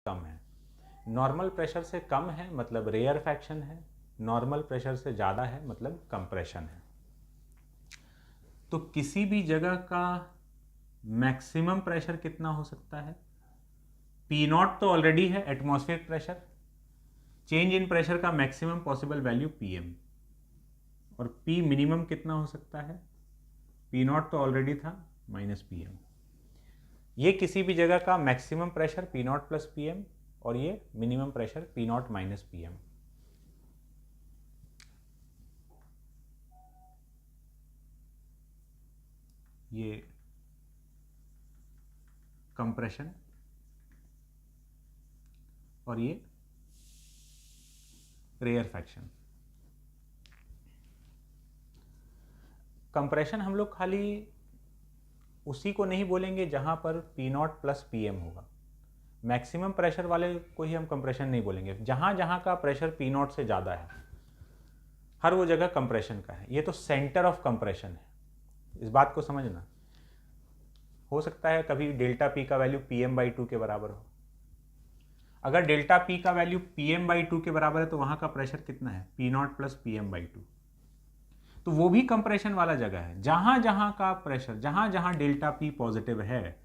कम है। Normal pressure से कम है मतलब रेयरफैक्शन है, नॉर्मल प्रेशर से ज़्यादा है मतलब कंप्रेशन है। तो किसी भी जगह का मैक्सिमम प्रेशर कितना हो सकता है? पी नॉट तो ऑलरेडी है atmospheric pressure, change in pressure का मैक्सिमम पॉसिबल वैल्यू पीएम, और पी मिनिमम कितना हो सकता है? पी नॉट तो ऑलरेडी था माइनस पीएम। ये किसी भी जगह का maximum pressure P naught plus PM और ये minimum pressure P naught minus PM. ये कंप्रेशन और ये रेयरफैक्शन। कंप्रेशन हम लोग खाली उसी को नहीं बोलेंगे जहां पर पी नॉट प्लस पीएम होगा, मैक्सिमम प्रेशर वाले को ही हम कंप्रेशन नहीं बोलेंगे। जहां जहां का प्रेशर पी नॉट से ज़्यादा है हर वो जगह कंप्रेशन का है। ये तो सेंटर ऑफ कंप्रेशन है, इस बात को समझना। हो सकता है कभी डेल्टा पी का value P M by two के बराबर हो। अगर डेल्टा पी का value P M by two के बराबर है तो वहां का प्रेशर कितना है? P naught plus P M by two. तो वो भी कंप्रेशन वाला जगह है। जहां जहां का प्रेशर, जहां जहां डेल्टा पी पॉजिटिव है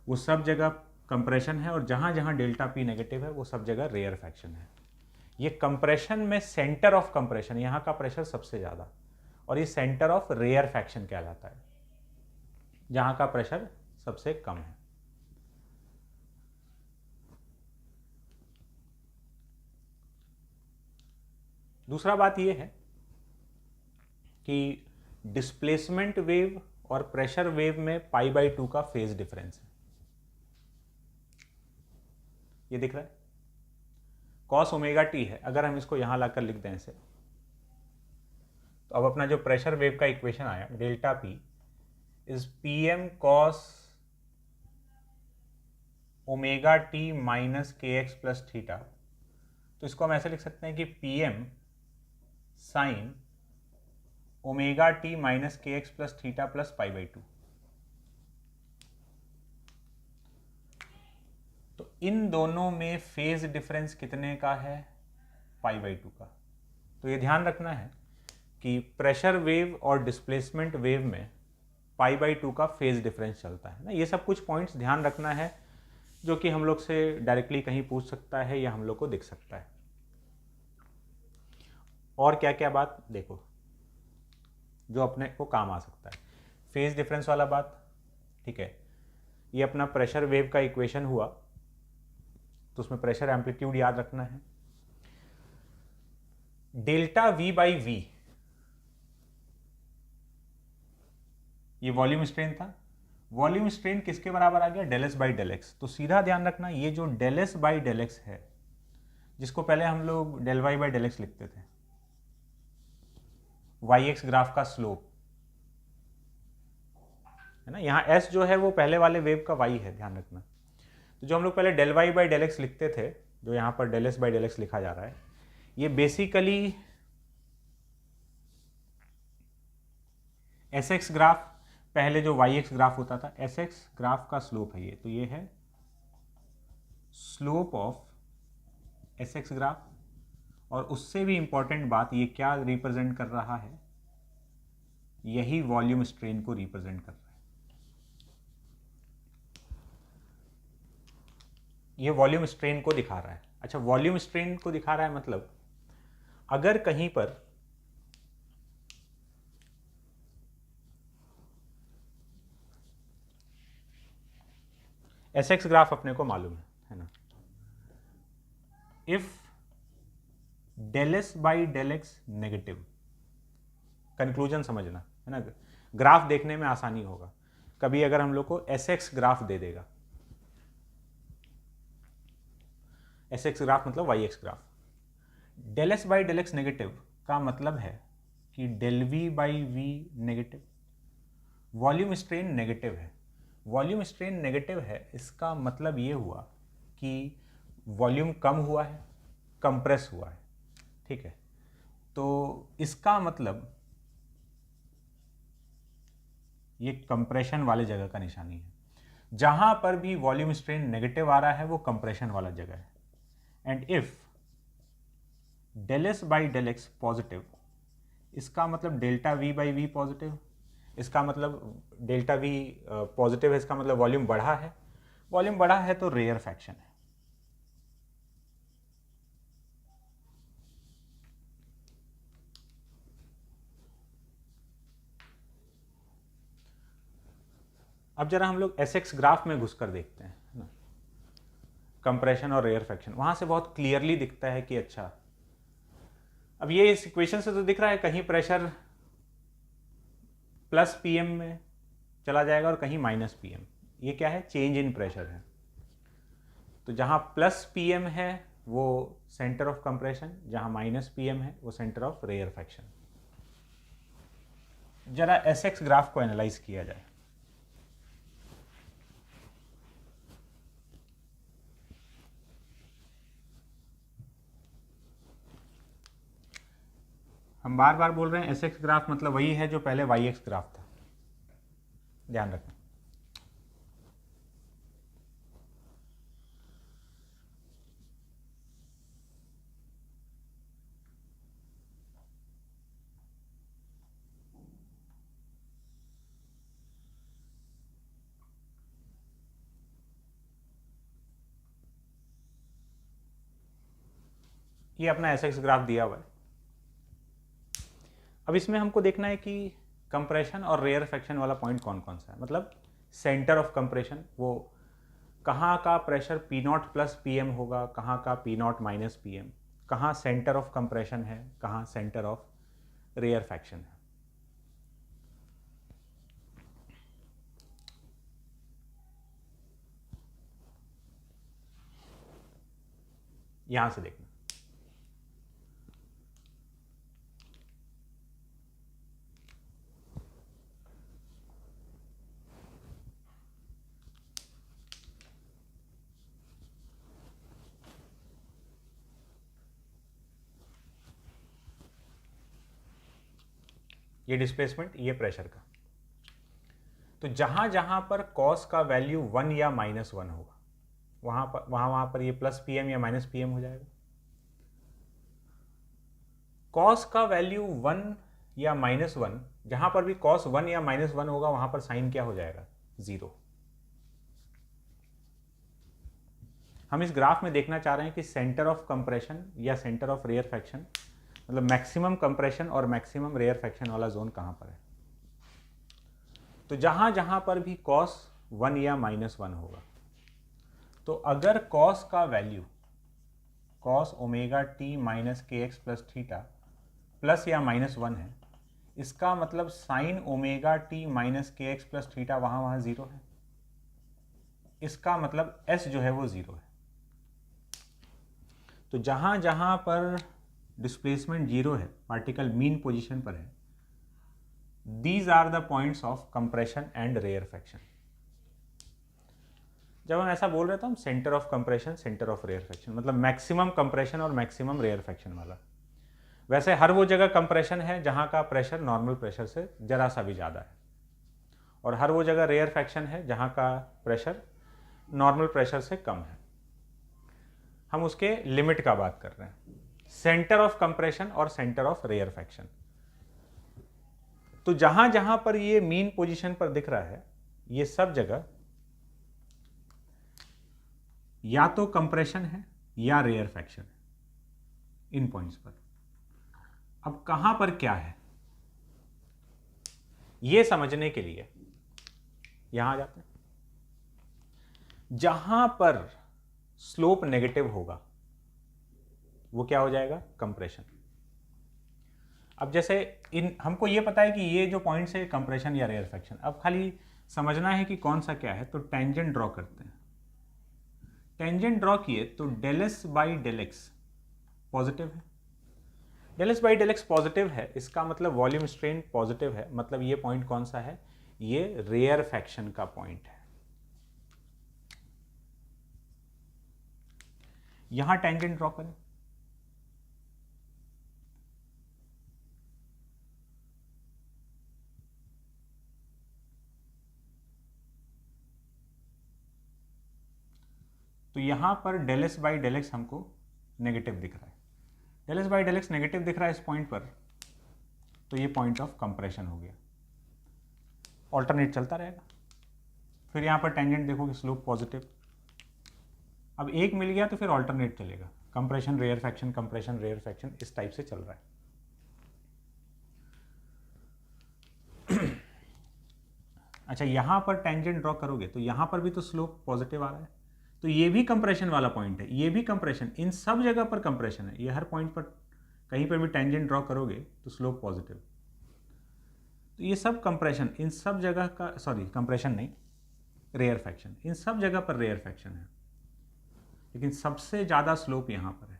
वो सब जगह कंप्रेशन है, और जहां जहां डेल्टा पी नेगेटिव है वो सब जगह रेयरफैक्शन है। ये कंप्रेशन में सेंटर ऑफ कंप्रेशन, यहां का प्रेशर सबसे ज्यादा, और ये सेंटर ऑफ रेयरफैक्शन कहलाता है, जहां का प्रेशर सबसे कम है। दूसरा बात यह है कि डिस्प्लेसमेंट वेव और प्रेशर वेव में पाई बाई टू का फेज डिफरेंस है। ये दिख रहा है, कॉस ओमेगा टी है। अगर हम इसको यहां लाकर लिख दें इसे, तो अब अपना जो प्रेशर वेव का इक्वेशन आया delta P is P M cos omega T minus के एक्स प्लस थीटा। तो इसको हम ऐसे लिख सकते हैं कि P M sine omega T minus के x plus theta plus pi by two. तो इन दोनों में फेज डिफरेंस कितने का है? पाई बाई टू का। तो ये ध्यान रखना है कि प्रेशर वेव और डिस्प्लेसमेंट वेव में पाई बाई टू का फेज डिफरेंस चलता है ना। ये सब कुछ पॉइंट्स ध्यान रखना है जो कि हम लोग से डायरेक्टली कहीं पूछ सकता है या हम लोग को दिख सकता है। और क्या क्या बात देखो जो अपने को काम आ सकता है। फेज डिफरेंस वाला बात, ठीक है, ये अपना प्रेशर वेव का इक्वेशन हुआ, तो उसमें प्रेशर एम्पलीट्यूड याद रखना है। डेल्टा वी बाई वी ये वॉल्यूम स्ट्रेन था। वॉल्यूम स्ट्रेन किसके बराबर आ गया? Del S by del X. तो सीधा ध्यान रखना ये जो del S by del X है, जिसको पहले हम लोग del Y by del X लिखते थे, वाई एक्स ग्राफ का स्लोप है ना। यहाँ एस जो है वो पहले वाले वेव का वाई है, ध्यान रखना। तो जो हम लोग पहले del Y by del X लिखते थे, जो यहाँ पर del S by del X लिखा जा रहा है, ये बेसिकली एस एक्स ग्राफ, पहले जो वाई एक्स ग्राफ होता था, एस एक्स ग्राफ का स्लोप है ये। तो ये है slope of S X graph, और उससे भी इंपॉर्टेंट बात, ये क्या रिप्रेजेंट कर रहा है? यही वॉल्यूम स्ट्रेन को रिप्रेजेंट कर रहा है। ये वॉल्यूम स्ट्रेन को दिखा रहा है। अच्छा, वॉल्यूम स्ट्रेन को दिखा रहा है मतलब अगर कहीं पर एस एक्स ग्राफ अपने को मालूम है ना, if del S by del X negative, conclusion समझना है ना, ग्राफ देखने में आसानी होगा। कभी अगर हम लोग को एस एक्स ग्राफ दे देगा, एस एक्स ग्राफ मतलब Y X graph, del S by del X negative का मतलब है कि del V by V negative, volume strain negative है। वॉल्यूम स्ट्रेन नेगेटिव है, इसका मतलब ये हुआ कि वॉल्यूम कम हुआ है, कंप्रेस हुआ है, ठीक है। तो इसका मतलब ये कंप्रेशन वाले जगह का निशानी है। जहां पर भी वॉल्यूम स्ट्रेन नेगेटिव आ रहा है वो कंप्रेशन वाला जगह है। And if del S by del x positive, इसका मतलब delta V by V positive, इसका मतलब डेल्टा वी पॉजिटिव है, इसका मतलब वॉल्यूम बढ़ा है। वॉल्यूम बढ़ा है तो रेयर फ्रैक्शन है। अब जरा हम लोग एस एक्स ग्राफ में घुसकर देखते हैं ना, कंप्रेशन और रेयर फ्रैक्शन, वहां से बहुत क्लियरली दिखता है कि अच्छा, अब ये इस इक्वेशन से तो दिख रहा है कहीं प्रेशर प्लस पीएम में चला जाएगा और कहीं माइनस पीएम। ये क्या है? चेंज इन प्रेशर है। तो जहां प्लस पीएम है वो सेंटर ऑफ कंप्रेशन, जहां माइनस पीएम है वो सेंटर ऑफ रेयर फ्रैक्शन। जरा एस एक्स ग्राफ को एनालाइज किया जाए। हम बार बार बोल रहे हैं एस एक्स ग्राफ मतलब वही है जो पहले वाई एक्स ग्राफ था, ध्यान रखना। ये अपना एस एक्स ग्राफ दिया हुआ है। अब इसमें हमको देखना है कि कंप्रेशन और रेयर फ्रैक्शन वाला पॉइंट कौन कौन सा है, मतलब सेंटर ऑफ कंप्रेशन, वो कहाँ का pressure P naught plus P M होगा, कहाँ का P naught minus P M, कहाँ सेंटर ऑफ कंप्रेशन है, कहाँ सेंटर ऑफ रेयर फ्रैक्शन है। यहां से देखना। ये डिस्प्लेसमेंट, ये प्रेशर का। तो जहां जहां पर कॉस का वैल्यू 1 या -1 होगा वहां पर ये प्लस पीएम या माइनस पीएम हो जाएगा। कॉस का वैल्यू 1 या -1, जहां पर भी कॉस 1 या -1 होगा वहां पर साइन क्या हो जाएगा? 0। हम इस ग्राफ में देखना चाह रहे हैं कि सेंटर ऑफ कंप्रेशन या सेंटर ऑफ रेयर फ्रैक्शन, मतलब मैक्सिमम कंप्रेशन और मैक्सिमम रेयर फ्रैक्शन वाला जोन कहां पर है। तो जहां जहां पर भी कॉस 1 या -1 होगा, तो अगर कॉस का value cos omega T minus के एक्स प्लस थीटा प्लस या -1 है, इसका मतलब साइन ओमेगा टी माइनस के एक्स प्लस थीटा वहां 0 है। इसका मतलब एस जो है वो 0 है। तो जहां जहां पर डिस्प्लेसमेंट 0 है, पार्टिकल मीन पोजीशन पर है, these are the points of compression and rarefaction. जब हम ऐसा बोल रहे थे हम centre of compression, centre of rarefaction, मतलब मैक्सिमम कंप्रेशन और मैक्सिमम रेयर फ्रैक्शन वाला। वैसे हर वो जगह कंप्रेशन है जहां का प्रेशर नॉर्मल प्रेशर से जरा सा भी ज़्यादा है, और हर वो जगह रेयर फ्रैक्शन है जहां का प्रेशर नॉर्मल प्रेशर से कम है। हम उसके लिमिट का बात कर रहे हैं, सेंटर ऑफ कंप्रेशन और सेंटर ऑफ रेयर फ्रैक्शन। तो जहां जहां पर ये मीन पोजीशन पर दिख रहा है, ये सब जगह या तो कंप्रेशन है या रेयर फ्रैक्शन है इन पॉइंट्स पर। अब कहां पर क्या है ये समझने के लिए यहां आ जाते हैं। जहां पर स्लोप नेगेटिव होगा वो क्या हो जाएगा? कंप्रेशन। अब जैसे हमको ये पता है कि ये जो पॉइंट्स है कंप्रेशन या रेयर फ्रैक्शन, अब खाली समझना है कि कौन सा क्या है। तो टेंजेंट ड्रॉ करते हैं। टेंजेंट ड्रॉ किए तो del S by del x positive है। Del S by del x positive है, इसका मतलब वॉल्यूम स्ट्रेन पॉजिटिव है, मतलब ये पॉइंट कौन सा है? ये रेयर फ्रैक्शन का पॉइंट है। यहां टेंजेंट ड्रॉ करें। यहाँ पर del S by del X हमको नेगेटिव दिख रहा है, del S by del X negative दिख रहा है इस पॉइंट पर, तो ये पॉइंट ऑफ कंप्रेशन हो गया। ऑल्टरनेट चलता रहेगा। फिर यहाँ पर टेंजेंट देखोगे स्लोप पॉजिटिव, अब एक मिल गया तो फिर ऑल्टरनेट चलेगा, compression rarefaction, compression rarefaction, इस टाइप से चल रहा है। अच्छा, यहाँ पर टेंजेंट ड्रॉ करोगे तो यहाँ पर भी तो स्लोप पॉजिटिव आ रहा है, तो ये भी कंप्रेशन वाला पॉइंट है, ये भी कंप्रेशन, इन सब जगह पर कंप्रेशन है। ये हर पॉइंट पर कहीं पर भी टेंजेंट ड्रॉ करोगे तो स्लोप पॉजिटिव, तो ये सब कंप्रेशन, इन सब जगह का, सॉरी कंप्रेशन नहीं, रेयर फ्रैक्शन, इन सब जगह पर रेयर फ्रैक्शन है, लेकिन सबसे ज़्यादा स्लोप यहाँ पर है।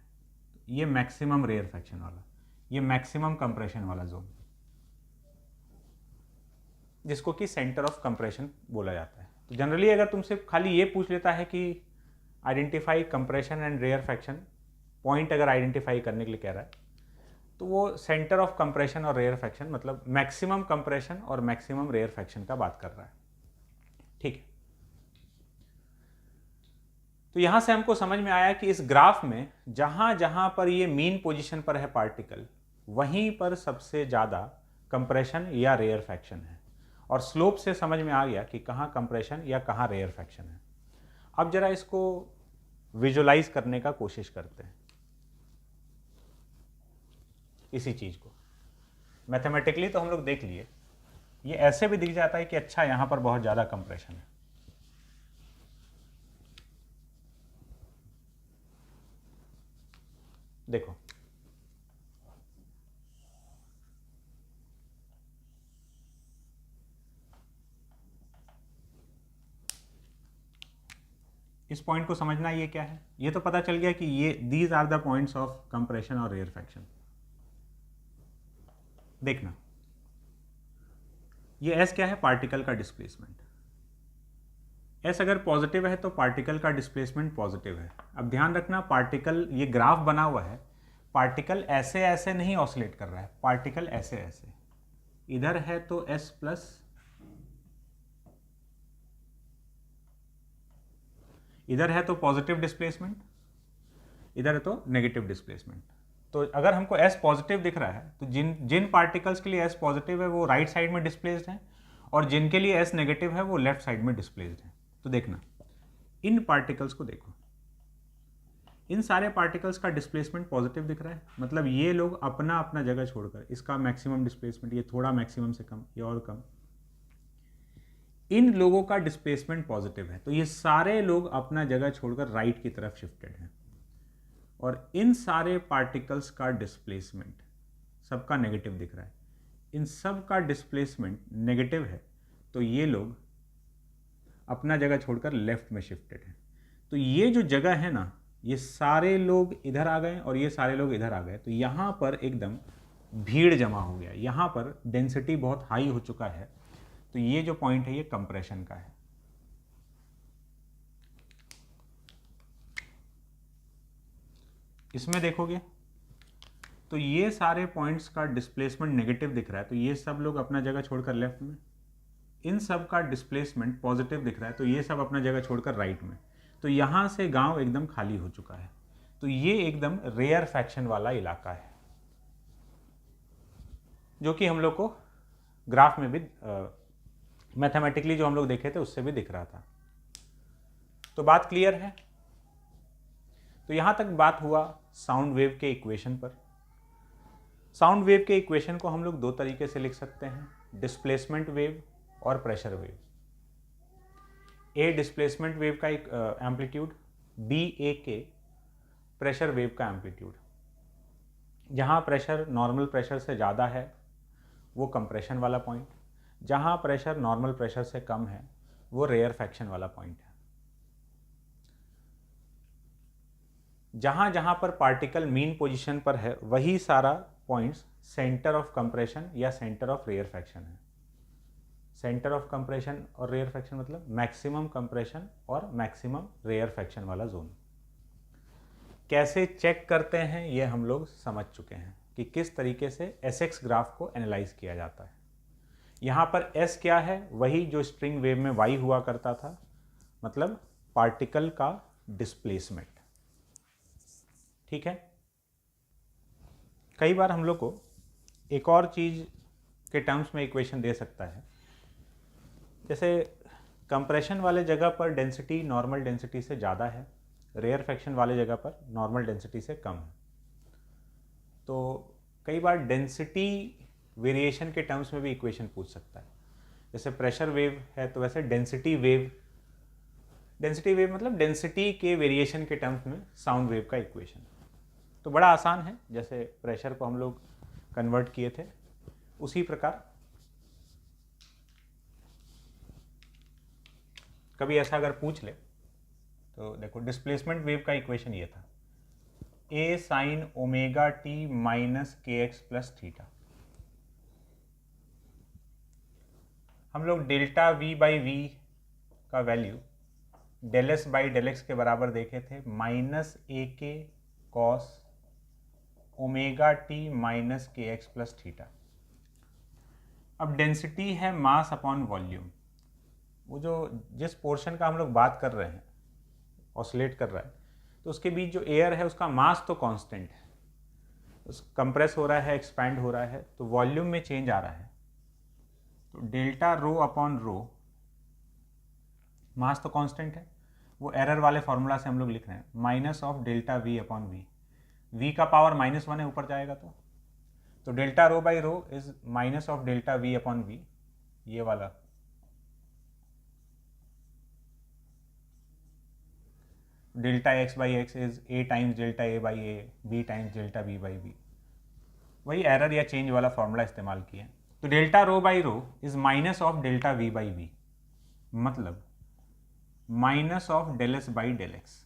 ये मैक्सिमम रेयर फ्रैक्शन वाला, ये मैक्सिमम कंप्रेशन वाला जोन, जिसको कि सेंटर ऑफ कंप्रेशन बोला जाता है। तो जनरली अगर तुमसे खाली ये पूछ लेता है कि identify compression and rarefaction, point अगर आइडेंटिफाई करने के लिए कह रहा है, तो वो सेंटर ऑफ कंप्रेशन और रेयर फ्रैक्शन, मतलब मैक्सिमम कंप्रेशन और मैक्सिमम रेयर फ्रैक्शन का बात कर रहा है। ठीक है, तो यहां से हमको समझ में आया कि इस ग्राफ में जहां जहां पर ये मीन पोजीशन पर है पार्टिकल, वहीं पर सबसे ज़्यादा कंप्रेशन या रेयर फ्रैक्शन है, और स्लोप से समझ में आ गया कि कहाँ कंप्रेशन या कहाँ रेयर फ्रैक्शन है। अब जरा इसको विजुलाइज करने का कोशिश करते हैं, इसी चीज़ को मैथमेटिकली तो हम लोग देख लिए, ये ऐसे भी दिख जाता है कि अच्छा यहाँ पर बहुत ज़्यादा कंप्रेशन है। देखो, इस पॉइंट को समझना, ये क्या है, ये तो पता चल गया कि ये these are the points of compression और रेयर फ्रैक्शन। देखना, ये एस क्या है, पार्टिकल का डिस्प्लेसमेंट। एस अगर पॉजिटिव है तो पार्टिकल का डिस्प्लेसमेंट पॉजिटिव है। अब ध्यान रखना, पार्टिकल, ये ग्राफ बना हुआ है, पार्टिकल ऐसे ऐसे नहीं ऑसिलेट कर रहा है, पार्टिकल ऐसे ऐसे, इधर है तो एस प्लस, इधर है तो पॉजिटिव डिस्प्लेसमेंट, इधर है तो नेगेटिव डिस्प्लेसमेंट। तो अगर हमको एस पॉजिटिव दिख रहा है तो जिन पार्टिकल्स के लिए एस पॉजिटिव है वो राइट साइड में डिस्प्लेस्ड हैं, और जिनके लिए एस नेगेटिव है वो लेफ्ट साइड में डिस्प्लेस्ड हैं। तो देखना, इन पार्टिकल्स को देखो, इन सारे पार्टिकल्स का डिस्प्लेसमेंट पॉजिटिव दिख रहा है, मतलब ये लोग अपना अपना जगह छोड़कर, इसका मैक्सिमम डिस्प्लेसमेंट, ये थोड़ा मैक्सिमम से कम, ये और कम, इन लोगों का डिस्प्लेसमेंट पॉजिटिव है, तो ये सारे लोग अपना जगह छोड़कर राइट की तरफ शिफ्टेड हैं। और इन सारे पार्टिकल्स का डिस्प्लेसमेंट सबका नेगेटिव दिख रहा है, इन सब का डिस्प्लेसमेंट नेगेटिव है, तो ये लोग अपना जगह छोड़कर लेफ्ट में शिफ्टेड हैं। तो ये जो जगह है ना, ये सारे लोग इधर आ गए और ये सारे लोग इधर आ गए, तो यहाँ पर एकदम भीड़ जमा हो गया, यहाँ पर डेंसिटी बहुत हाई हो चुका है। तो ये जो पॉइंट है ये कंप्रेशन का है। इसमें देखोगे तो ये सारे पॉइंट्स का डिस्प्लेसमेंट नेगेटिव दिख रहा है, तो ये सब लोग अपना जगह छोड़कर लेफ्ट में, इन सब का डिस्प्लेसमेंट पॉजिटिव दिख रहा है, तो ये सब अपना जगह छोड़कर राइट में। तो यहाँ से गांव एकदम खाली हो चुका है, तो ये एकदम रेयर फ्रैक्शन वाला इलाका है, जो कि हम लोग को ग्राफ में भी मैथमेटिकली जो हम लोग देखे थे उससे भी दिख रहा था। तो बात क्लियर है। तो यहाँ तक बात हुआ साउंड वेव के इक्वेशन पर। साउंड वेव के इक्वेशन को हम लोग दो तरीके से लिख सकते हैं, डिस्प्लेसमेंट वेव और प्रेशर वेव। ए डिस्प्लेसमेंट वेव का एक एम्पलीट्यूड, बी ए के प्रेशर वेव का एम्पलीट्यूड। जहाँ प्रेशर नॉर्मल प्रेशर से ज़्यादा है वो कंप्रेशन वाला पॉइंट, जहाँ प्रेशर नॉर्मल प्रेशर से कम है वो रेयर फ्रैक्शन वाला पॉइंट है। जहाँ जहाँ पर पार्टिकल मीन पोजीशन पर है वही सारा पॉइंट्स सेंटर ऑफ कंप्रेशन या सेंटर ऑफ रेयर फ्रैक्शन है। सेंटर ऑफ कंप्रेशन और रेयर फ्रैक्शन मतलब मैक्सिमम कंप्रेशन और मैक्सिमम रेयर फ्रैक्शन वाला जोन। कैसे चेक करते हैं ये हम लोग समझ चुके हैं कि किस तरीके से SX ग्राफ को एनालाइज किया जाता है। यहाँ पर S क्या है, वही जो स्ट्रिंग वेव में Y हुआ करता था, मतलब पार्टिकल का डिस्प्लेसमेंट। ठीक है, कई बार हम लोग को एक और चीज़ के टर्म्स में इक्वेशन दे सकता है, जैसे कंप्रेशन वाले जगह पर डेंसिटी नॉर्मल डेंसिटी से ज़्यादा है, रेयरफेक्शन वाले जगह पर नॉर्मल डेंसिटी से कम है। तो कई बार डेंसिटी वेरिएशन के टर्म्स में भी इक्वेशन पूछ सकता है। जैसे प्रेशर वेव है तो वैसे डेंसिटी वेव मतलब डेंसिटी के वेरिएशन के टर्म्स में साउंड वेव का इक्वेशन। तो बड़ा आसान है, जैसे प्रेशर को हम लोग कन्वर्ट किए थे उसी प्रकार कभी ऐसा अगर पूछ ले तो देखो डिस्प्लेसमेंट वेव का इक्वेशन ये था, a sin omega T minus के एक्स प्लस थीटा। हम लोग डेल्टा v बाई वी का value del S by del X के बराबर देखे थे, माइनस ए के कॉस ओमेगा टी माइनस के एक्स प्लस थीटा। अब डेंसिटी है मास अपॉन वॉल्यूम, वो जो जिस पोर्शन का हम लोग बात कर रहे हैं ऑसिलेट कर रहा है, तो उसके बीच जो एयर है उसका मास तो कांस्टेंट है, कंप्रेस हो रहा है, एक्सपैंड हो रहा है, तो वॉल्यूम में चेंज आ रहा है। तो डेल्टा रो अपॉन रो, मास तो कांस्टेंट है, वो एरर वाले फॉर्मूला से हम लोग लिख रहे हैं, minus of delta V upon V. V का पावर -1 है, ऊपर जाएगा तो delta rho by rho is minus of delta V upon V, ये वाला। Delta X by X is A times delta A by A, B times delta B by B, वही error या change वाला formula इस्तेमाल किया। तो delta rho by rho is minus of delta V by V, मतलब minus of del S by del x,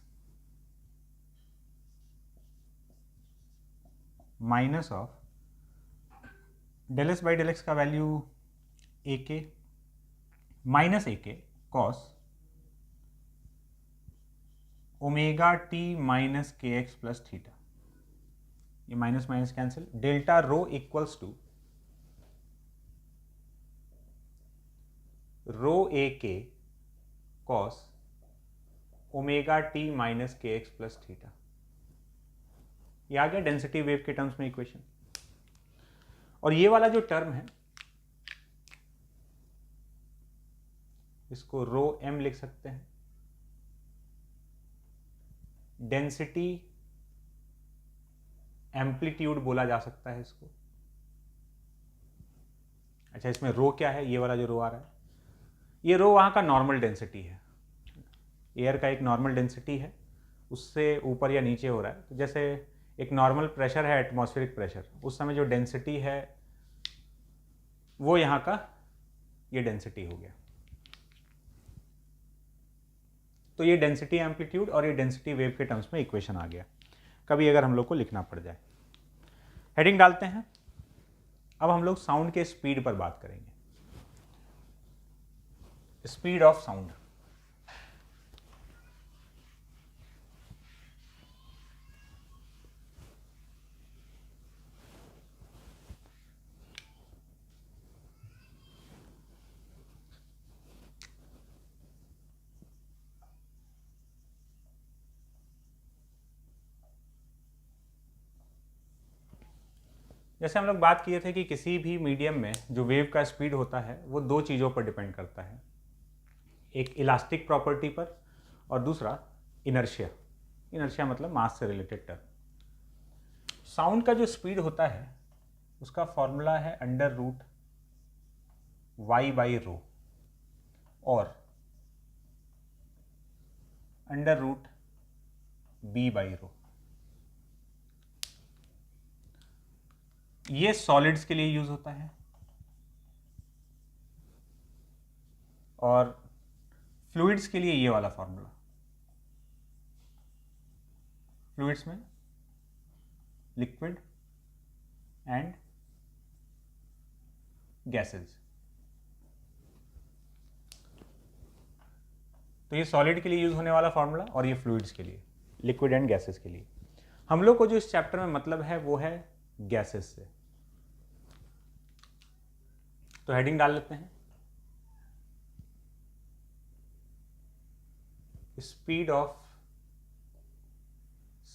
minus of del S by del x का value A k minus A के cos omega T minus के x plus theta, ये minus minus cancel, delta rho equals to rho A के cos omega T minus के x plus theta. ये आ गया density wave के टर्म्स में इक्वेशन। और ये वाला जो टर्म है इसको रो एम लिख सकते हैं, डेंसिटी एम्पलीट्यूड बोला जा सकता है इसको। अच्छा, इसमें रो क्या है, ये वाला जो रो आ रहा है, ये रो वहां का नॉर्मल डेंसिटी है, एयर का एक नॉर्मल डेंसिटी है, उससे ऊपर या नीचे हो रहा है। तो जैसे एक नॉर्मल प्रेशर है एटमॉस्फेरिक प्रेशर, उस समय जो डेंसिटी है वो यहाँ का ये डेंसिटी हो गया। तो ये डेंसिटी एम्पलीट्यूड और ये डेंसिटी वेव के टर्म्स में इक्वेशन आ गया, कभी अगर हम लोग को लिखना पड़ जाए। हेडिंग डालते हैं। अब हम लोग साउंड के स्पीड पर बात करेंगे, स्पीड ऑफ साउंड। जैसे हम लोग बात किए थे कि किसी भी मीडियम में जो वेव का स्पीड होता है वो दो चीज़ों पर डिपेंड करता है, एक इलास्टिक प्रॉपर्टी पर और दूसरा इनर्शिया। इनर्शिया मतलब मास से रिलेटेड टर्म। साउंड का जो स्पीड होता है उसका फॉर्मूला है under root Y by rho और under root B by rho. ये सॉलिड्स के लिए यूज होता है और फ्लूइड्स के लिए ये वाला फॉर्मूला। फ्लूइड्स में लिक्विड एंड गैसेस। तो ये सॉलिड के लिए यूज होने वाला फॉर्मूला और ये फ्लूइड्स के लिए, लिक्विड एंड गैसेस के लिए। हम लोग को जो इस चैप्टर में मतलब है वो है गैसेस से। तो हेडिंग डाल लेते हैं, speed of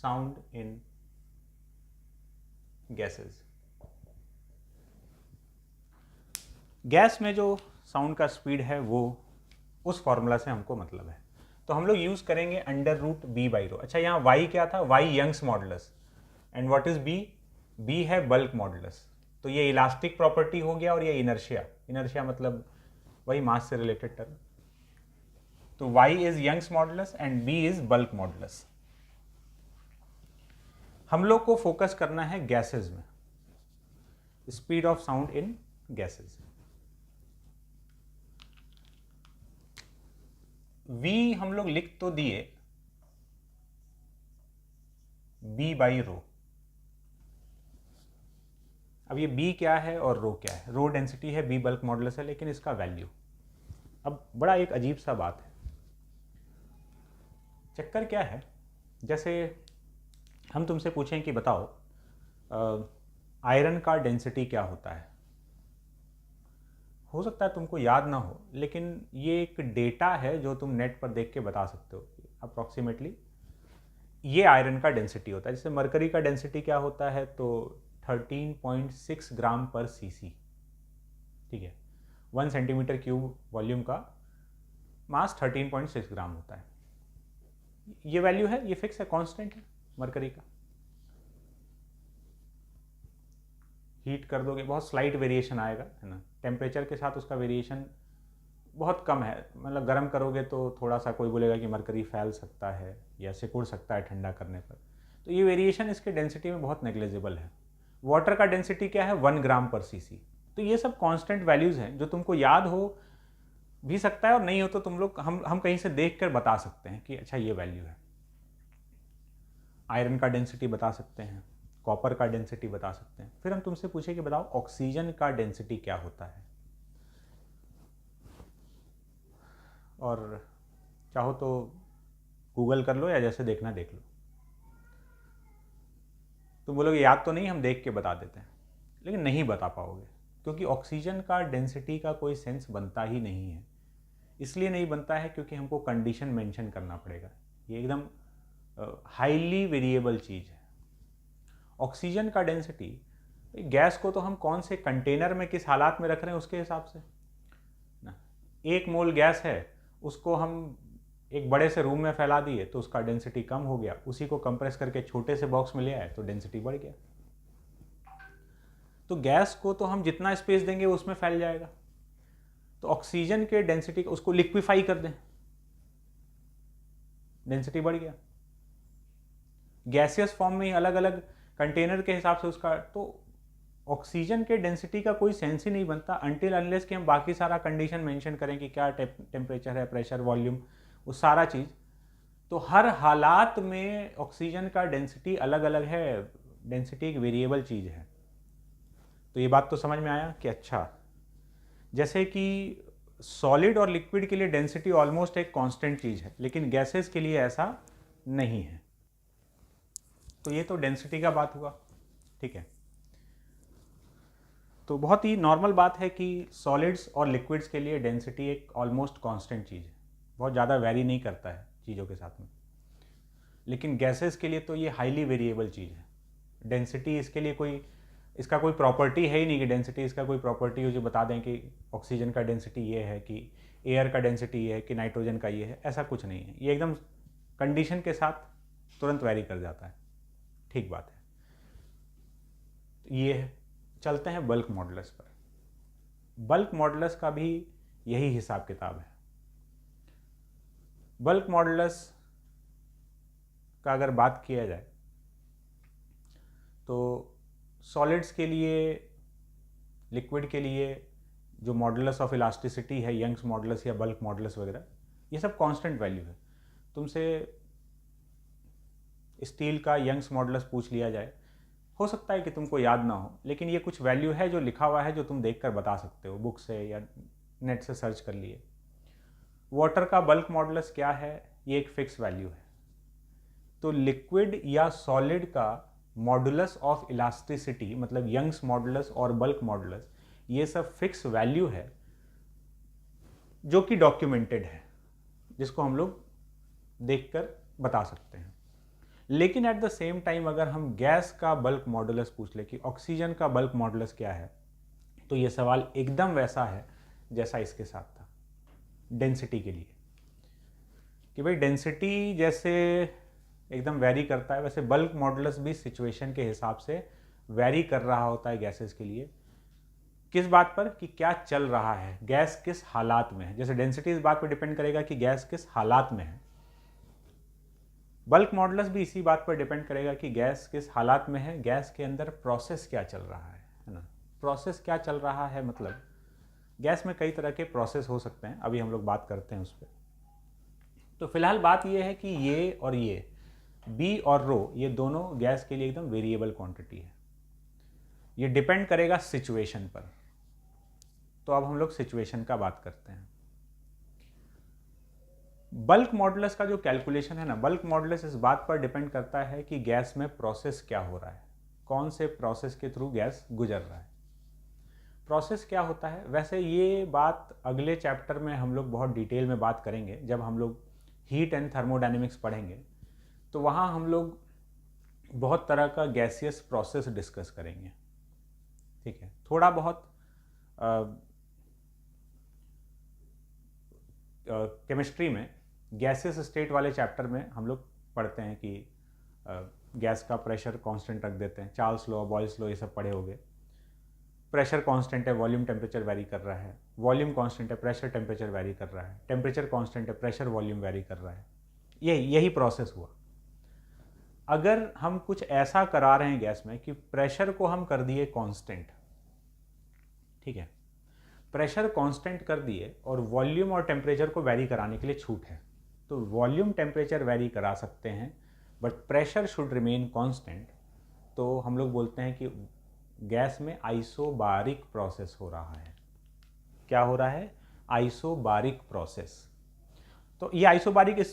sound in gases. Gas में जो साउंड का स्पीड है वो उस फॉर्मूला से हमको मतलब है, तो हम लोग यूज करेंगे under root B by rho. अच्छा, यहाँ वाई क्या था? Y Young's modulus, and what is B? B है बल्क मॉडुलस। तो ये इलास्टिक प्रॉपर्टी हो गया और ये इनर्शिया, इनर्शिया मतलब वही मास से रिलेटेड टर्म। तो y is Young's modulus and b is bulk modulus. हम लोग को फोकस करना है गैसेस में, speed of sound in gases. v हम लोग लिख तो दिए b बाई रो। अब ये b क्या है और रो क्या है? रो डेंसिटी है, b बल्क मॉडुलस है, लेकिन इसका वैल्यू, अब बड़ा एक अजीब सा बात है। चक्कर क्या है, जैसे हम तुमसे पूछें कि बताओ आयरन का डेंसिटी क्या होता है, हो सकता है तुमको याद ना हो, लेकिन ये एक डेटा है जो तुम नेट पर देख के बता सकते हो। अप्रॉक्सीमेटली ये आयरन का डेंसिटी होता है। जैसे मरकरी का डेंसिटी क्या होता है, तो 13.6 ग्राम पर सीसी, ठीक है। 1 सेंटीमीटर क्यूब वॉल्यूम का मास 13.6 ग्राम होता है। ये वैल्यू है, ये फिक्स है, कांस्टेंट है मरकरी का। हीट कर दोगे बहुत स्लाइट वेरिएशन आएगा, है ना। टेम्परेचर के साथ उसका वेरिएशन बहुत कम है, मतलब गर्म करोगे तो थोड़ा सा कोई बोलेगा कि मरकरी फैल सकता है या सिकुड़ सकता है ठंडा करने पर, तो ये वेरिएशन इसके डेंसिटी में बहुत नेग्लिजिबल है। वाटर का डेंसिटी क्या है? 1 ग्राम पर सीसी। तो ये सब कांस्टेंट वैल्यूज हैं जो तुमको याद हो भी सकता है और नहीं हो तो तुम लोग हम कहीं से देख कर बता सकते हैं कि अच्छा ये वैल्यू है। आयरन का डेंसिटी बता सकते हैं, कॉपर का डेंसिटी बता सकते हैं। फिर हम तुमसे पूछे कि बताओ ऑक्सीजन का डेंसिटी क्या होता है, और चाहो तो गूगल कर लो या जैसे देखना देख लो। तुम बोलोगे याद तो नहीं, हम देख के बता देते हैं, लेकिन नहीं बता पाओगे, क्योंकि ऑक्सीजन का डेंसिटी का कोई सेंस बनता ही नहीं है। इसलिए नहीं बनता है क्योंकि हमको कंडीशन मेंशन करना पड़ेगा। ये एकदम हाईली वेरिएबल चीज़ है। ऑक्सीजन का डेंसिटी, गैस को तो हम कौन से कंटेनर में किस हालात में रख रहे हैं उसके हिसाब से ना। 1 मोल गैस है, उसको हम एक बड़े से रूम में फैला दिए तो उसका डेंसिटी कम हो गया, उसी को कंप्रेस करके छोटे से बॉक्स में ले आए तो डेंसिटी बढ़ गया। तो गैस को तो हम जितना स्पेस देंगे उसमें फैल जाएगा। तो ऑक्सीजन के डेंसिटी उसको लिक्विफाई कर दें, डेंसिटी बढ़ गया। गैसियस फॉर्म में ही अलग अलग कंटेनर के हिसाब से उसका, तो ऑक्सीजन के डेंसिटी का कोई सेंस ही नहीं बनता अनटिल अनलेस कि हम बाकी सारा कंडीशन मेंशन करें कि क्या टेम्परेचर है, प्रेशर, वॉल्यूम, वो सारा चीज़। तो हर हालात में ऑक्सीजन का डेंसिटी अलग अलग है, डेंसिटी एक वेरिएबल चीज़ है। तो ये बात तो समझ में आया कि अच्छा, जैसे कि सॉलिड और लिक्विड के लिए डेंसिटी ऑलमोस्ट एक कांस्टेंट चीज़ है, लेकिन गैसेस के लिए ऐसा नहीं है। तो ये तो डेंसिटी का बात हुआ, ठीक है। तो बहुत ही नॉर्मल बात है कि सॉलिड्स और लिक्विड्स के लिए डेंसिटी एक ऑलमोस्ट कांस्टेंट चीज़ है, बहुत ज़्यादा वेरी नहीं करता है चीज़ों के साथ में। लेकिन गैसेस के लिए तो ये हाईली वेरिएबल चीज़ है। डेंसिटी इसके लिए कोई, इसका कोई प्रॉपर्टी है ही नहीं कि डेंसिटी इसका कोई प्रॉपर्टी हो जो बता दें कि ऑक्सीजन का डेंसिटी ये है, कि एयर का डेंसिटी ये है, कि नाइट्रोजन का ये है, ऐसा कुछ नहीं है। ये एकदम कंडीशन के साथ तुरंत वेरी कर जाता है, ठीक बात है। ये है, चलते हैं बल्क मॉडुलस पर। बल्क मॉडुलस का भी यही हिसाब किताब है। बल्क मॉडुलस का अगर बात किया जाए तो सॉलिड्स के लिए, लिक्विड के लिए जो मॉडुलस ऑफ इलास्टिसिटी है, यंग्स मॉडुलस या बल्क मॉडुलस वगैरह, ये सब कांस्टेंट वैल्यू है। तुमसे स्टील का यंग्स मॉडुलस पूछ लिया जाए, हो सकता है कि तुमको याद ना हो, लेकिन ये कुछ वैल्यू है जो लिखा हुआ है, जो तुम देखकर बता सकते हो बुक से या नेट से सर्च कर लिए। वाटर का बल्क मॉडुलस क्या है? ये एक फिक्स वैल्यू है। तो लिक्विड या सॉलिड का मॉडुलस ऑफ इलास्टिसिटी, मतलब यंग्स मॉडुलस और बल्क मॉडुलस, ये सब फिक्स वैल्यू है जो कि डॉक्यूमेंटेड है, जिसको हम लोग देखकर बता सकते हैं। लेकिन एट द सेम टाइम अगर हम गैस का बल्क मॉडुलस पूछ ले कि ऑक्सीजन का बल्क मॉडुलस क्या है, तो ये सवाल एकदम वैसा है जैसा इसके साथ था डेंसिटी के लिए, कि भाई डेंसिटी जैसे एकदम वैरी करता है, वैसे बल्क मॉडुलस भी सिचुएशन के हिसाब से वैरी कर रहा होता है गैसेस के लिए। किस बात पर? कि क्या चल रहा है, गैस किस हालात में है। जैसे डेंसिटी इस बात पर डिपेंड करेगा कि गैस किस हालात में है, बल्क मॉडुलस भी इसी बात पर डिपेंड करेगा कि गैस किस हालात में है, गैस के अंदर प्रोसेस क्या चल रहा है ना। प्रोसेस क्या चल रहा है मतलब गैस में कई तरह के प्रोसेस हो सकते हैं, अभी हम लोग बात करते हैं उस पर। तो फिलहाल बात ये है कि ये और ये बी और रो, ये दोनों गैस के लिए एकदम वेरिएबल क्वांटिटी है, ये डिपेंड करेगा सिचुएशन पर। तो अब हम लोग सिचुएशन का बात करते हैं। बल्क मॉडुलस का जो कैलकुलेशन है ना, बल्क मॉडुलस इस बात पर डिपेंड करता है कि गैस में प्रोसेस क्या हो रहा है, कौन से प्रोसेस के थ्रू गैस गुजर रहा है। प्रोसेस क्या होता है, वैसे ये बात अगले चैप्टर में हम लोग बहुत डिटेल में बात करेंगे, जब हम लोग हीट एंड थर्मोडायनेमिक्स पढ़ेंगे तो वहाँ हम लोग बहुत तरह का गैसियस प्रोसेस डिस्कस करेंगे। ठीक है, थोड़ा बहुत केमिस्ट्री में गैसियस स्टेट वाले चैप्टर में हम लोग पढ़ते हैं कि गैस का प्रेशर कांस्टेंट रख देते हैं, चार्ल्स लॉ, बॉयल्स लॉ, ये सब पढ़े होंगे। प्रेशर कांस्टेंट है, वॉल्यूम टेम्परेचर वेरी कर रहा है, वॉल्यूम कांस्टेंट है, प्रेशर टेम्परेचर वेरी कर रहा है, टेम्परेचर कांस्टेंट है, प्रेशर वॉल्यूम वेरी कर रहा है। यही प्रोसेस हुआ। अगर हम कुछ ऐसा करा रहे हैं गैस में कि प्रेशर को हम कर दिए कांस्टेंट, ठीक है, प्रेशर कांस्टेंट कर दिए और वॉल्यूम और टेम्परेचर को वेरी कराने के लिए छूट है, तो वॉल्यूम टेम्परेचर वेरी करा सकते हैं but pressure should remain constant, तो हम लोग बोलते हैं कि गैस में आइसोबारिक प्रोसेस हो रहा है। क्या हो रहा है? Isobaric process. तो ये आइसोबारिक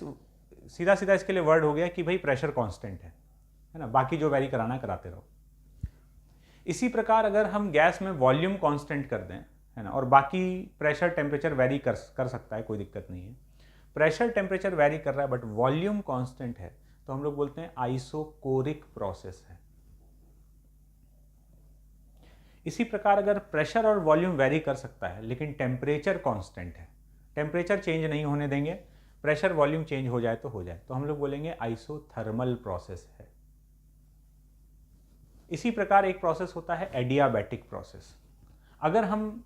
सीधा सीधा इसके लिए वर्ड हो गया कि भाई प्रेशर कांस्टेंट है ना, बाकी जो वेरी कराना कराते रहो। इसी प्रकार अगर हम गैस में वॉल्यूम कांस्टेंट कर दें, है ना, और बाकी प्रेशर टेम्परेचर वेरी कर सकता है, कोई दिक्कत नहीं है, प्रेशर टेम्परेचर वेरी कर रहा है बट वॉल्यूम कांस्टेंट है, तो हम लोग बोलते हैं आइसोकोरिक प्रोसेस है। इसी प्रकार अगर प्रेशर और वॉल्यूम वेरी कर सकता है लेकिन टेम्परेचर कांस्टेंट है, टेम्परेचर चेंज नहीं होने देंगे, प्रेशर वॉल्यूम चेंज हो जाए तो हो जाए, तो हम लोग बोलेंगे आइसोथर्मल प्रोसेस है। इसी प्रकार एक प्रोसेस होता है एडियाबैटिक प्रोसेस। अगर हम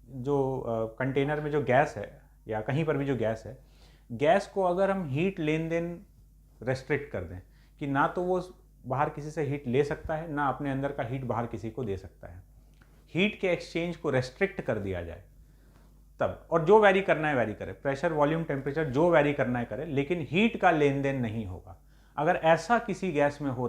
जो कंटेनर में जो गैस है या कहीं पर भी जो गैस है, गैस को अगर हम हीट लेन देन रेस्ट्रिक्ट कर दें कि ना तो वो बाहर किसी से हीट ले सकता है, ना अपने अंदर का हीट बाहर किसी को दे सकता है, हीट के एक्सचेंज को रेस्ट्रिक्ट कर दिया जाए तब, और जो वेरी करना है वेरी करे, प्रेशर वॉल्यूम टेम्परेचर जो वेरी करना है करे, लेकिन हीट का लेन देन नहीं होगा। अगर ऐसा किसी गैस में हो रहा